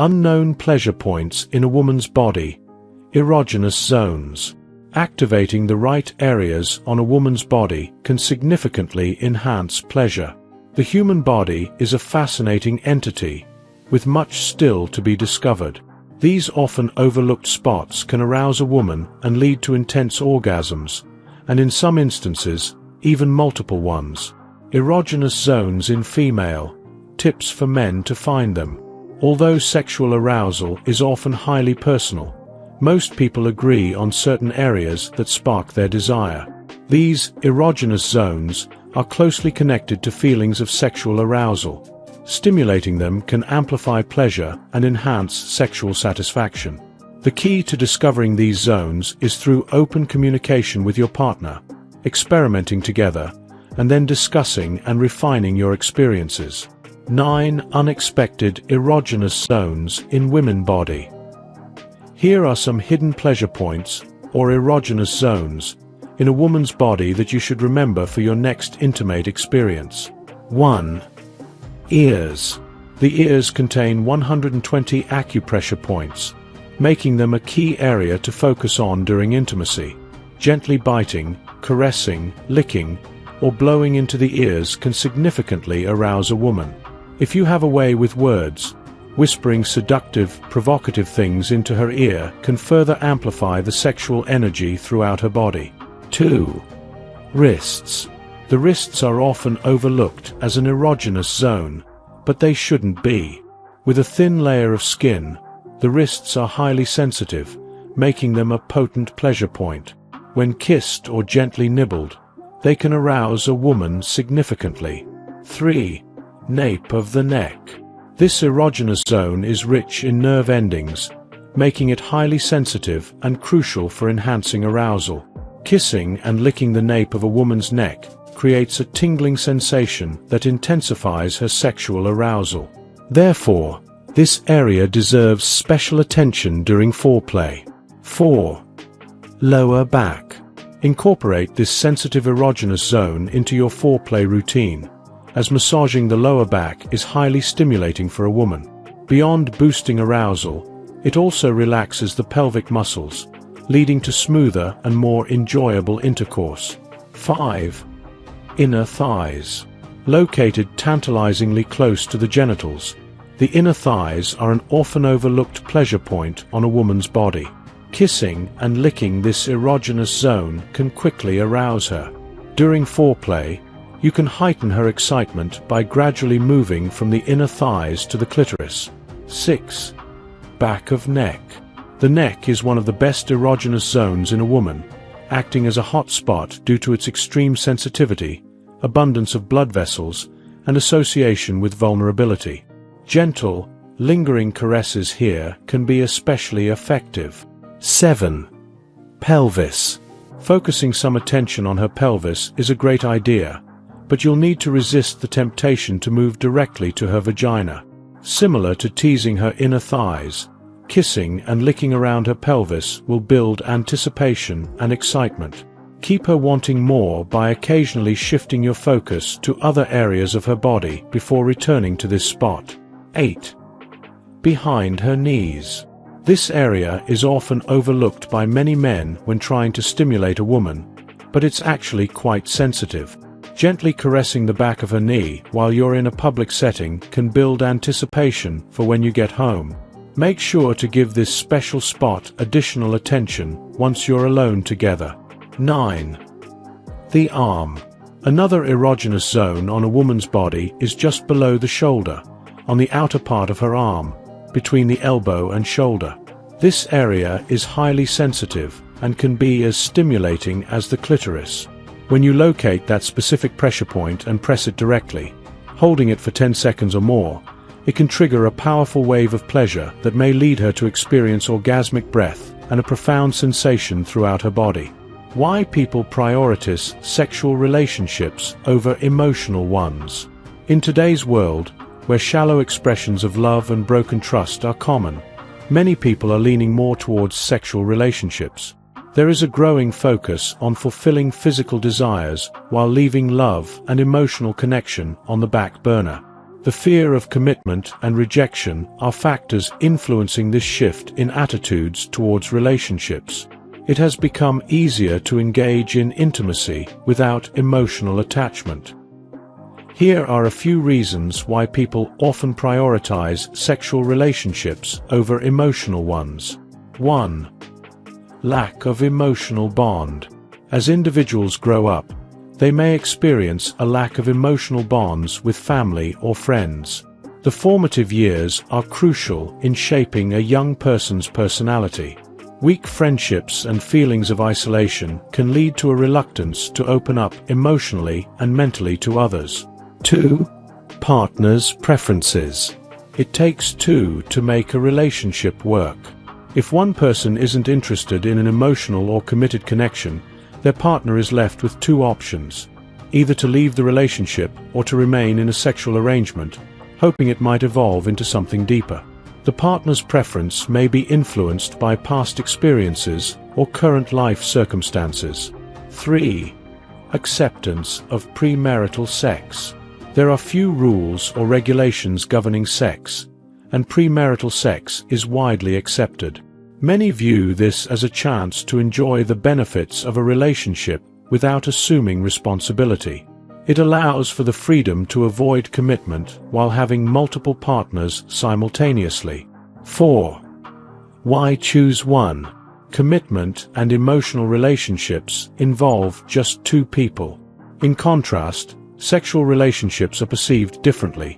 Unknown pleasure points in a woman's body. Erogenous zones. Activating the right areas on a woman's body can significantly enhance pleasure. The human body is a fascinating entity, with much still to be discovered. These often overlooked spots can arouse a woman and lead to intense orgasms, and in some instances, even multiple ones. Erogenous zones in female. Tips for men to find them. Although sexual arousal is often highly personal, most people agree on certain areas that spark their desire. These erogenous zones are closely connected to feelings of sexual arousal. Stimulating them can amplify pleasure and enhance sexual satisfaction. The key to discovering these zones is through open communication with your partner, experimenting together, and then discussing and refining your experiences. 9 unexpected erogenous zones in women's body. Here are some hidden pleasure points, or erogenous zones, in a woman's body that you should remember for your next intimate experience. 1. Ears. The ears contain 120 acupressure points, making them a key area to focus on during intimacy. Gently biting, caressing, licking, or blowing into the ears can significantly arouse a woman. If you have a way with words, whispering seductive, provocative things into her ear can further amplify the sexual energy throughout her body. 2. Wrists. The wrists are often overlooked as an erogenous zone, but they shouldn't be. With a thin layer of skin, the wrists are highly sensitive, making them a potent pleasure point. When kissed or gently nibbled, they can arouse a woman significantly. 3. Nape of the neck. This erogenous zone is rich in nerve endings, making it highly sensitive and crucial for enhancing arousal. Kissing and licking the nape of a woman's neck creates a tingling sensation that intensifies her sexual arousal. Therefore, this area deserves special attention during foreplay. 4. Lower back. Incorporate this sensitive erogenous zone into your foreplay routine, as massaging the lower back is highly stimulating for a woman. Beyond boosting arousal, it also relaxes the pelvic muscles, leading to smoother and more enjoyable intercourse. 5. Inner thighs. Located tantalizingly close to the genitals, the inner thighs are an often overlooked pleasure point on a woman's body. Kissing and licking this erogenous zone can quickly arouse her. During foreplay, you can heighten her excitement by gradually moving from the inner thighs to the clitoris. 6. Back of neck. The neck is one of the best erogenous zones in a woman, acting as a hot spot due to its extreme sensitivity, abundance of blood vessels, and association with vulnerability. Gentle, lingering caresses here can be especially effective. 7. Pelvis. Focusing some attention on her pelvis is a great idea, but you'll need to resist the temptation to move directly to her vagina. Similar to teasing her inner thighs, kissing and licking around her pelvis will build anticipation and excitement. Keep her wanting more by occasionally shifting your focus to other areas of her body before returning to this spot. 8. Behind her knees. This area is often overlooked by many men when trying to stimulate a woman, but it's actually quite sensitive. Gently caressing the back of her knee while you're in a public setting can build anticipation for when you get home. Make sure to give this special spot additional attention once you're alone together. 9. The arm. Another erogenous zone on a woman's body is just below the shoulder, on the outer part of her arm, between the elbow and shoulder. This area is highly sensitive and can be as stimulating as the clitoris. When you locate that specific pressure point and press it directly, holding it for 10 seconds or more, it can trigger a powerful wave of pleasure that may lead her to experience orgasmic breath and a profound sensation throughout her body. Why people prioritize sexual relationships over emotional ones. In today's world, where shallow expressions of love and broken trust are common, many people are leaning more towards sexual relationships. There is a growing focus on fulfilling physical desires while leaving love and emotional connection on the back burner. The fear of commitment and rejection are factors influencing this shift in attitudes towards relationships. It has become easier to engage in intimacy without emotional attachment. Here are a few reasons why people often prioritize sexual relationships over emotional ones. 1. Lack of emotional bond. As individuals grow up, they may experience a lack of emotional bonds with family or friends. The formative years are crucial in shaping a young person's personality. Weak friendships and feelings of isolation can lead to a reluctance to open up emotionally and mentally to others. 2. Partners' preferences. It takes two to make a relationship work. If one person isn't interested in an emotional or committed connection, their partner is left with two options: either to leave the relationship or to remain in a sexual arrangement, hoping it might evolve into something deeper. The partner's preference may be influenced by past experiences or current life circumstances. 3. Acceptance of premarital sex. There are few rules or regulations governing sex, and premarital sex is widely accepted. Many view this as a chance to enjoy the benefits of a relationship without assuming responsibility. It allows for the freedom to avoid commitment while having multiple partners simultaneously. 4. Why choose one? Commitment and emotional relationships involve just two people. In contrast, sexual relationships are perceived differently.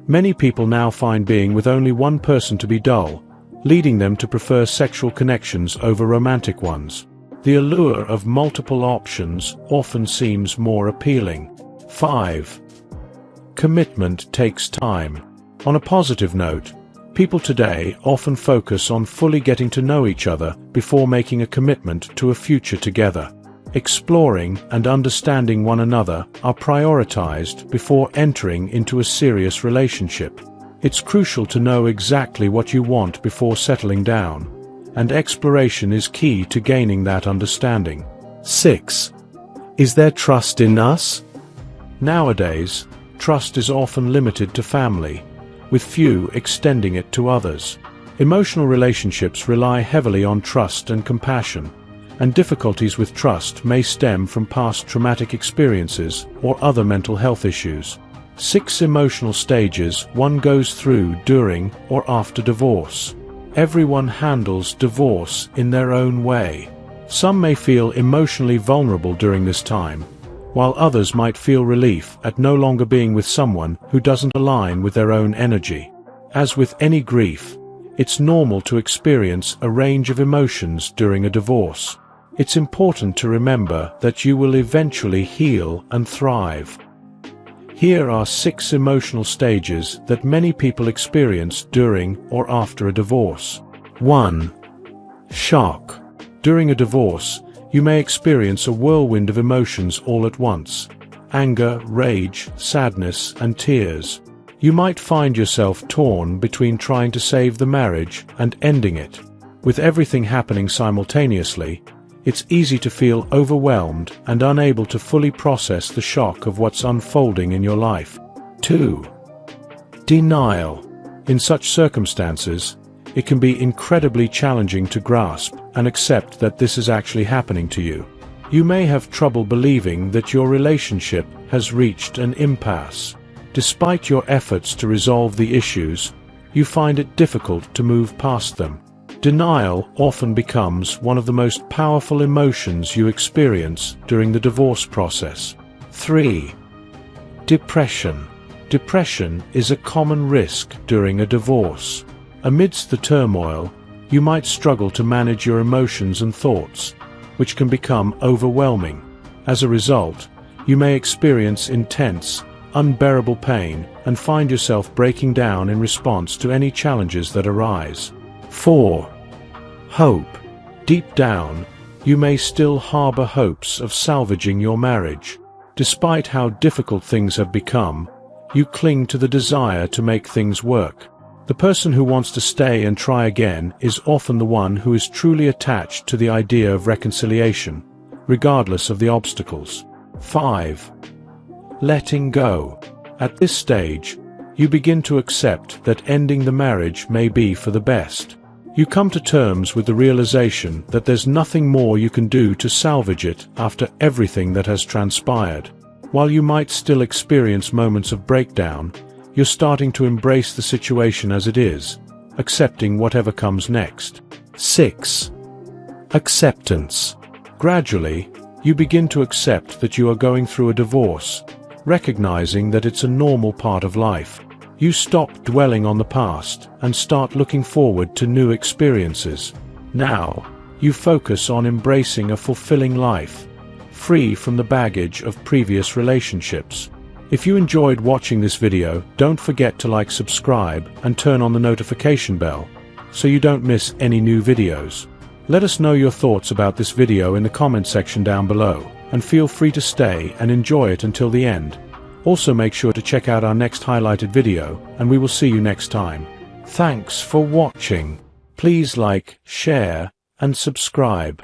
Many people now find being with only one person to be dull, leading them to prefer sexual connections over romantic ones. The allure of multiple options often seems more appealing. 5. Commitment takes time. On a positive note, people today often focus on fully getting to know each other before making a commitment to a future together. Exploring and understanding one another are prioritized before entering into a serious relationship. It's crucial to know exactly what you want before settling down, and exploration is key to gaining that understanding. 6. Is there trust in us? Nowadays, trust is often limited to family, with few extending it to others. Emotional relationships rely heavily on trust and compassion, and difficulties with trust may stem from past traumatic experiences or other mental health issues. 6 emotional stages one goes through during or after divorce. Everyone handles divorce in their own way. Some may feel emotionally vulnerable during this time, while others might feel relief at no longer being with someone who doesn't align with their own energy. As with any grief, it's normal to experience a range of emotions during a divorce. It's important to remember that you will eventually heal and thrive. Here are 6 emotional stages that many people experience during or after a divorce. 1. Shock. During a divorce, you may experience a whirlwind of emotions all at once: anger, rage, sadness, and tears. You might find yourself torn between trying to save the marriage and ending it. With everything happening simultaneously, it's easy to feel overwhelmed and unable to fully process the shock of what's unfolding in your life. 2. Denial. In such circumstances, it can be incredibly challenging to grasp and accept that this is actually happening to you. You may have trouble believing that your relationship has reached an impasse. Despite your efforts to resolve the issues, you find it difficult to move past them. Denial often becomes one of the most powerful emotions you experience during the divorce process. 3. Depression. Depression is a common risk during a divorce. Amidst the turmoil, you might struggle to manage your emotions and thoughts, which can become overwhelming. As a result, you may experience intense, unbearable pain and find yourself breaking down in response to any challenges that arise. 4. Hope. Deep down, you may still harbor hopes of salvaging your marriage. Despite how difficult things have become, you cling to the desire to make things work. The person who wants to stay and try again is often the one who is truly attached to the idea of reconciliation, regardless of the obstacles. 5. Letting go. At this stage, You begin to accept that ending the marriage may be for the best. You come to terms with the realization that there's nothing more you can do to salvage it after everything that has transpired. While you might still experience moments of breakdown, you're starting to embrace the situation as it is, accepting whatever comes next. 6. Acceptance. Gradually, you begin to accept that you are going through a divorce, recognizing that it's a normal part of life. You stop dwelling on the past and start looking forward to new experiences. Now, you focus on embracing a fulfilling life, free from the baggage of previous relationships. If you enjoyed watching this video, don't forget to like, subscribe, and turn on the notification bell, so you don't miss any new videos. Let us know your thoughts about this video in the comment section down below, and feel free to stay and enjoy it until the end. Also make sure to check out our next highlighted video, and we will see you next time. Thanks for watching. Please like, share, and subscribe.